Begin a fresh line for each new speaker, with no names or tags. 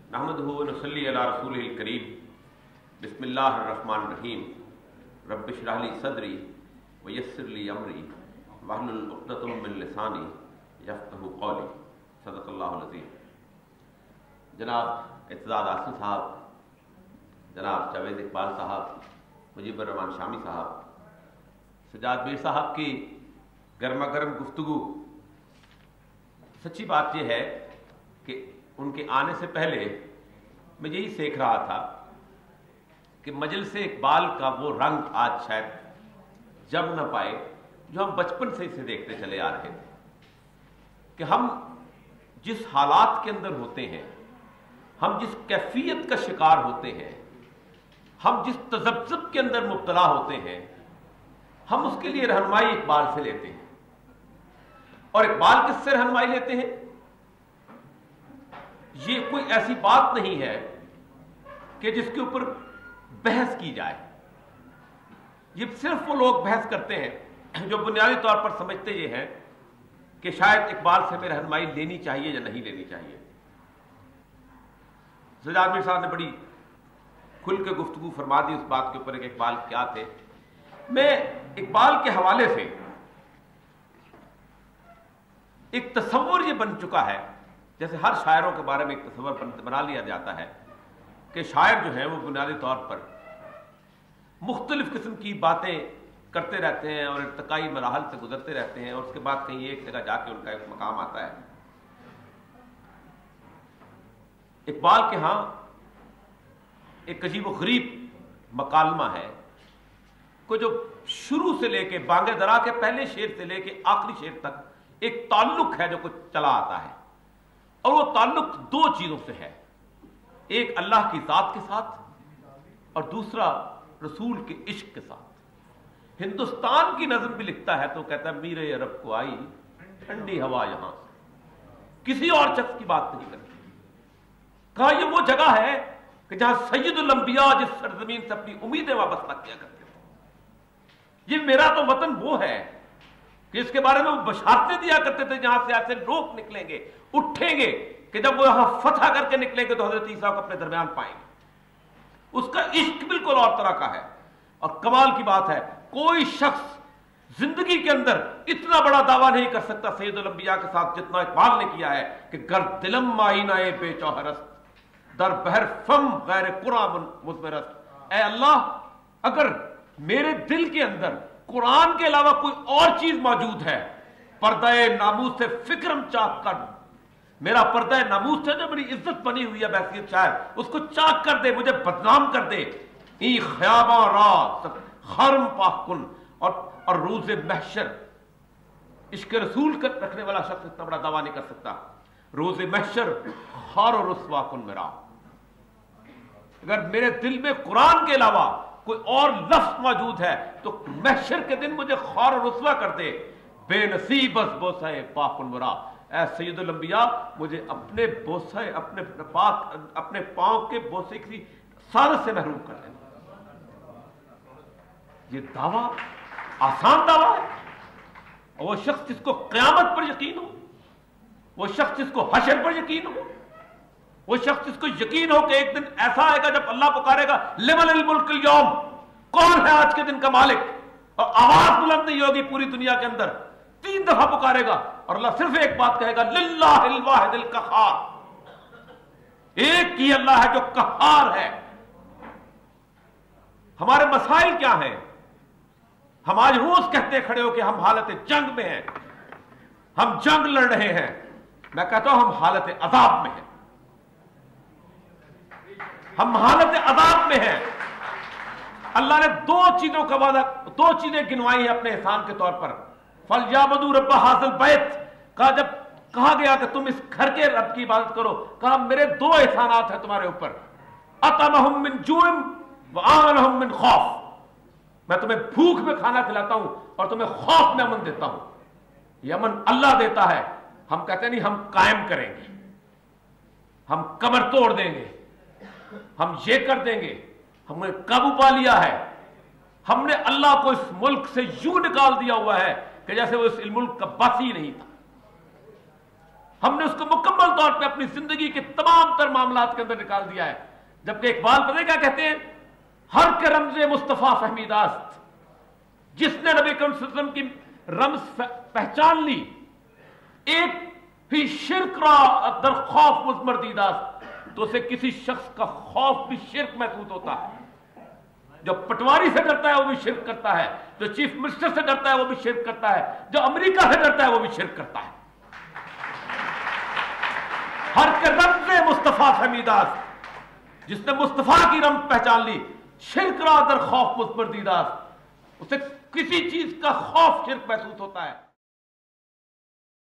नहमदुहु व नसल्ली अला रसूलिल करीम। बिस्मिल्लाहिर रहमानिर रहीम। रब्बि इश्रह ली सदरी व यस्सिर ली अमरी वहलुल उक़दतम मिन लिसानी यफ़क़हू क़ौली। सदक़ल्लाहुल अज़ीम। जनाब इत्ज़ाद आसिफ़ साहब, जनाब जावेद इकबाल साहब, मुजीबुर रहमान शामी साहब, सजाद मीर साहब की गर्मा गर्म गुफ्तगू। सच्ची बात यह है कि उनके आने से पहले मैं यही सीख रहा था कि मजलिस इकबाल का वो रंग आज शायद जम न पाए जो हम बचपन से इसे देखते चले आ रहे थे कि हम जिस हालात के अंदर होते हैं, हम जिस कैफियत का शिकार होते हैं, हम जिस तज़ब्ज़ुब के अंदर मुब्तला होते हैं, हम उसके लिए रहनुमाई इकबाल से लेते हैं। और इकबाल किससे रहनुमाई लेते हैं? ये कोई ऐसी बात नहीं है कि जिसके ऊपर बहस की जाए। ये सिर्फ वो लोग बहस करते हैं जो बुनियादी तौर पर समझते ये हैं कि शायद इकबाल से हमें रहनुमाई लेनी चाहिए या नहीं लेनी चाहिए। सजाद मीर साहब ने बड़ी खुल के गुफ्तगू फरमा दी उस बात के ऊपर कि इकबाल क्या थे। मैं इकबाल के हवाले से एक तस्वुर ये बन चुका है, जैसे हर शायरों के बारे में एक तस्वुर बना लिया जाता है कि शायर जो है वो बुनियादी तौर पर मुख्तलिफ किस्म की बातें करते रहते हैं और इर्तिकाई मराहल से गुजरते रहते हैं और उसके बाद कहीं एक जगह जाके उनका एक मकाम आता है। इकबाल के यहाँ एक अजीब व गरीब मकालमा है को जो शुरू से लेके बांगे दरा के पहले शेर से लेके आखिरी शेर तक एक ताल्लुक है जो कुछ चला आता है, और वो ताल्लुक दो चीजों से है, एक अल्लाह की जात के साथ और दूसरा रसूल के इश्क के साथ। हिंदुस्तान की नज़म भी लिखता है तो कहता है मीरे अरब को आई ठंडी हवा यहां से, किसी और शख्स की बात नहीं करती। कहा ये वो जगह है कि जहां सैयदुल अंबिया जिस सरजमीन से अपनी उम्मीदें वाबस्ता किया करते थे। ये मेरा तो वतन वो है कि इसके बारे में वो बशारतें दिया करते थे जहां से ऐसे लोग निकलेंगे, उठेंगे कि जब वो यहां फतह करके निकलेंगे तो हजरत ईसा को अपने दरमियान पाएंगे। उसका इश्क बिल्कुल और तरह का है। और कमाल की बात है, कोई शख्स जिंदगी के अंदर इतना बड़ा दावा नहीं कर सकता सैयदुल अंबिया के साथ जितना इकबाल ने किया है कि गर दिलम माइनाए बेचौहरस्त दर बहर फम गैर कुरान मुज़मरस्त। ऐ अल्लाह, अगर मेरे दिल के अंदर कुरान के अलावा कोई और चीज मौजूद है, पर्दाए नामूस से फिक्रम चाक कर, मेरा पर्दा नामूस है जो मेरी इज्जत बनी हुई है बैसियत शायर, उसको चाक कर दे, मुझे बदनाम कर दे। ई ख्याबा रात खर्म पाकुन, और रोज़े महशर इश्क रसूल कर रखने वाला शख्स इतना बड़ा दावा नहीं कर सकता। रोज़े महशर खार और रुस्वा कुन मेरा, अगर मेरे दिल में कुरान के अलावा कोई और लफ्ज मौजूद है तो महशर के दिन मुझे खार और रुस्वा कर दे। बेनसीब बस बोसे पाकुन मुरा, ऐ सैयदुल अंबिया मुझे अपने बोसे अपने पांव के बोसे की सारत से महरूम कर देना। ये दावा आसान दावा है। और वो शख्स जिसको क़यामत पर यकीन हो, वो शख्स जिसको हशर पर यकीन हो, वो शख्स जिसको यकीन हो कि एक दिन ऐसा आएगा जब अल्लाह पुकारेगा लिमनिल मुल्कुल यौम, कौन है आज के दिन का मालिक, और आवाज बुलंद नहीं होगी पूरी दुनिया के अंदर, 3 दफा पुकारेगा और अल्लाह सिर्फ एक बात कहेगा लिल्लाहिल वाहिदिल कहार, एक ही अल्लाह है जो कहार है। हमारे मसाइल क्या हैं? हम आज रोज कहते खड़े हो कि हम हालत जंग में हैं, हम जंग लड़ रहे हैं। मैं कहता हूं हम हालत अजाब में हैं, हम हालत अजाब में हैं। अल्लाह ने 2 चीजों का वादा, 2 चीजें गिनवाई है अपने एहसान के तौर पर। फल याबदू रब्बा हासिल बैत, कहा जब कहा गया कि तुम इस घर के रब की इबादत करो, कहा मेरे 2 एहसानात हैं तुम्हारे ऊपर, अतमहुम मिन जुअम व आमनहुम मिन खौफ, मैं तुम्हें भूख में खाना खिलाता हूं और तुम्हें खौफ में अमन देता हूं। यह अमन अल्लाह देता है। हम कहते नहीं हम कायम करेंगे, हम कमर तोड़ देंगे, हम ये कर देंगे, हमने काबू पा लिया है। हमने अल्लाह को इस मुल्क से यूं निकाल दिया हुआ है कि जैसे वो इस मुल्क का बासी नहीं था। ہم نے اس کو مکمل طور پہ اپنی زندگی کے تمام تر معاملات کے اندر نکال دیا ہے. جبکہ اقبال پتہ کیا کہتے ہیں؟ ہر کے رمز مصطفیٰ فہمیداست، جس نے نبی کریم صلی اللہ علیہ وسلم کی رمز پہچان لی، ایک بھی شرک را در خوف مزمردیداست، تو اسے کسی شخص کا خوف بھی شرک محسوس ہوتا ہے. جو پٹواری سے ڈرتا ہے وہ بھی شرک کرتا ہے، جو چیف منسٹر سے ڈرتا ہے وہ بھی شرک کرتا ہے، جو امریکہ سے ڈرتا ہے وہ بھی شرک کرتا ہے. ہر کے رمز مصطفیٰ فہمیداست، جس نے مصطفیٰ کی رمز پہچان لی، شرک را در خوف مزمردیداست، اسے کسی چیز کا خوف شرک محسوس ہوتا ہے.